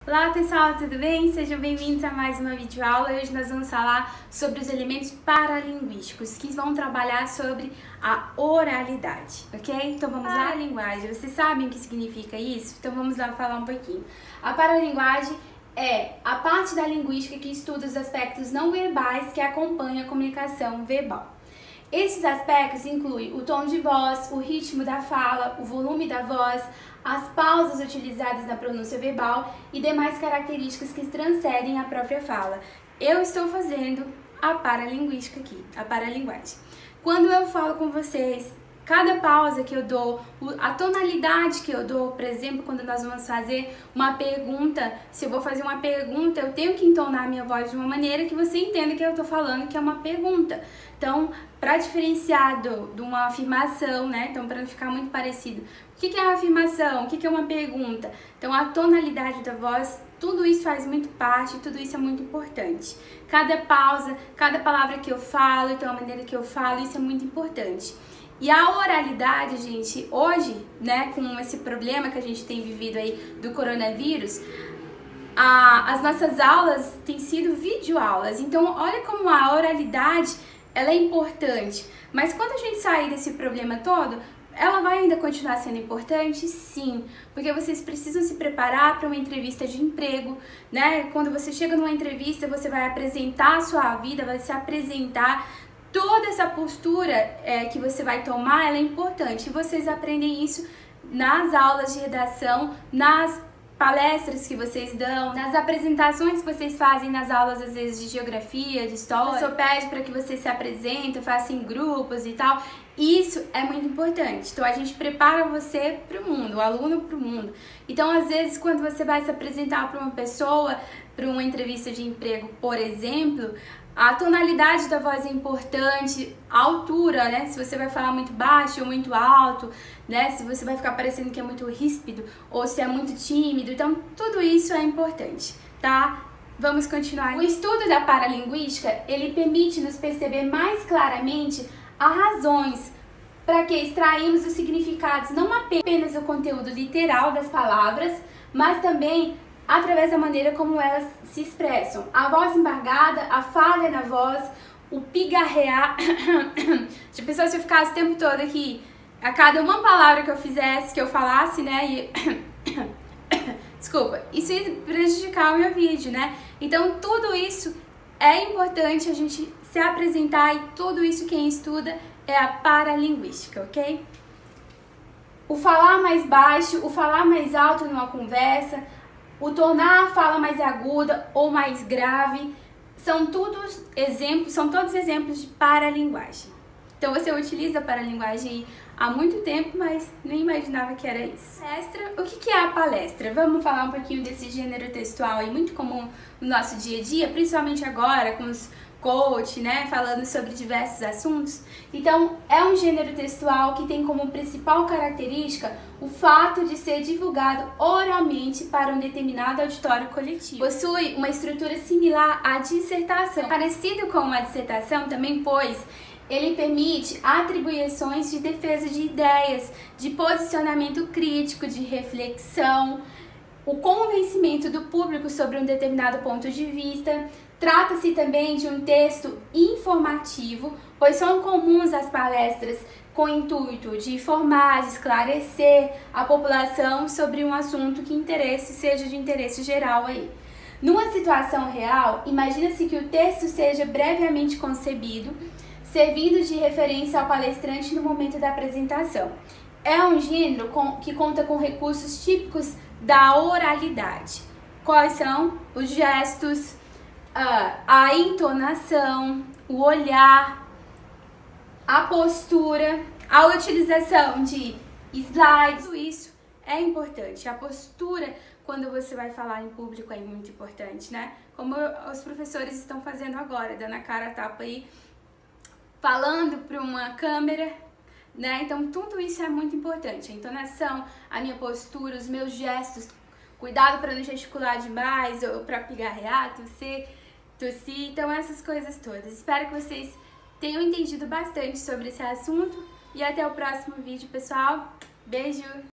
Olá pessoal, tudo bem? Sejam bem-vindos a mais uma videoaula. Hoje nós vamos falar sobre os elementos paralinguísticos que vão trabalhar sobre a oralidade, ok? Então vamos lá? Paralinguagem, vocês sabem o que significa isso? Então vamos lá falar um pouquinho. A paralinguagem é a parte da linguística que estuda os aspectos não verbais que acompanham a comunicação verbal. Esses aspectos incluem o tom de voz, o ritmo da fala, o volume da voz, as pausas utilizadas na pronúncia verbal e demais características que transcendem a própria fala. Eu estou fazendo a paralinguística aqui, a paralinguagem. Quando eu falo com vocês, cada pausa que eu dou, a tonalidade que eu dou, por exemplo, quando nós vamos fazer uma pergunta, se eu vou fazer uma pergunta, eu tenho que entonar a minha voz de uma maneira que você entenda que eu estou falando que é uma pergunta. Então, para diferenciar de uma afirmação, né? Então, para não ficar muito parecido, o que é uma afirmação? O que é uma pergunta? Então, a tonalidade da voz, tudo isso faz muito parte, tudo isso é muito importante. Cada pausa, cada palavra que eu falo, então a maneira que eu falo, isso é muito importante. E a oralidade, gente, hoje, né, com esse problema que a gente tem vivido aí do coronavírus, as nossas aulas têm sido videoaulas. Então, olha como a oralidade, ela é importante. Mas quando a gente sair desse problema todo, ela vai ainda continuar sendo importante? Sim, porque vocês precisam se preparar para uma entrevista de emprego, né? Quando você chega numa entrevista, você vai apresentar a sua vida, vai se apresentar. Toda essa postura que você vai tomar, ela é importante. E vocês aprendem isso nas aulas de redação, nas palestras que vocês dão, nas apresentações que vocês fazem nas aulas, às vezes, de geografia, de história. O professor pede para que vocês se apresentem, façam em grupos e tal. Isso é muito importante. Então, a gente prepara você para o mundo, o aluno para o mundo. Então, às vezes, quando você vai se apresentar para uma pessoa, para uma entrevista de emprego, por exemplo, a tonalidade da voz é importante, a altura, né? Se você vai falar muito baixo ou muito alto, né? Se você vai ficar parecendo que é muito ríspido ou se é muito tímido. Então, tudo isso é importante, tá? Vamos continuar. O estudo da paralinguística, ele permite nos perceber mais claramente as razões para que extraímos os significados, não apenas do conteúdo literal das palavras, mas também através da maneira como elas se expressam. A voz embargada, a falha na voz, o pigarrear. Já pensou se eu ficasse o tempo todo aqui, a cada uma palavra que eu fizesse, que eu falasse, né? E desculpa, isso ia prejudicar o meu vídeo, né? Então, tudo isso é importante a gente se apresentar e tudo isso quem estuda é a paralinguística, ok? O falar mais baixo, o falar mais alto numa conversa, o tornar a fala mais aguda ou mais grave, são todos exemplos de paralinguagem. Então você utiliza a paralinguagem há muito tempo, mas nem imaginava que era isso. Palestra, o que é a palestra? Vamos falar um pouquinho desse gênero textual aí, muito comum no nosso dia a dia, principalmente agora com os coach, né, falando sobre diversos assuntos. Então, é um gênero textual que tem como principal característica o fato de ser divulgado oralmente para um determinado auditório coletivo. Possui uma estrutura similar à dissertação, parecido com uma dissertação também, pois ele permite atribuições de defesa de ideias, de posicionamento crítico, de reflexão, o convencimento do público sobre um determinado ponto de vista. Trata-se também de um texto informativo, pois são comuns as palestras com o intuito de informar, de esclarecer a população sobre um assunto que seja de interesse geral aí. Numa situação real, imagina-se que o texto seja brevemente concebido, servindo de referência ao palestrante no momento da apresentação. É um gênero que conta com recursos típicos da oralidade. Quais são? Os gestos, a entonação, o olhar, a postura, a utilização de slides. Tudo isso é importante. A postura, quando você vai falar em público, é muito importante, né? Como os professores estão fazendo agora, dando a cara a tapa aí, falando para uma câmera, né? Então, tudo isso é muito importante. A entonação, a minha postura, os meus gestos, cuidado para não gesticular demais ou para pigarrear, tossir. Então, essas coisas todas. Espero que vocês tenham entendido bastante sobre esse assunto e até o próximo vídeo, pessoal. Beijo!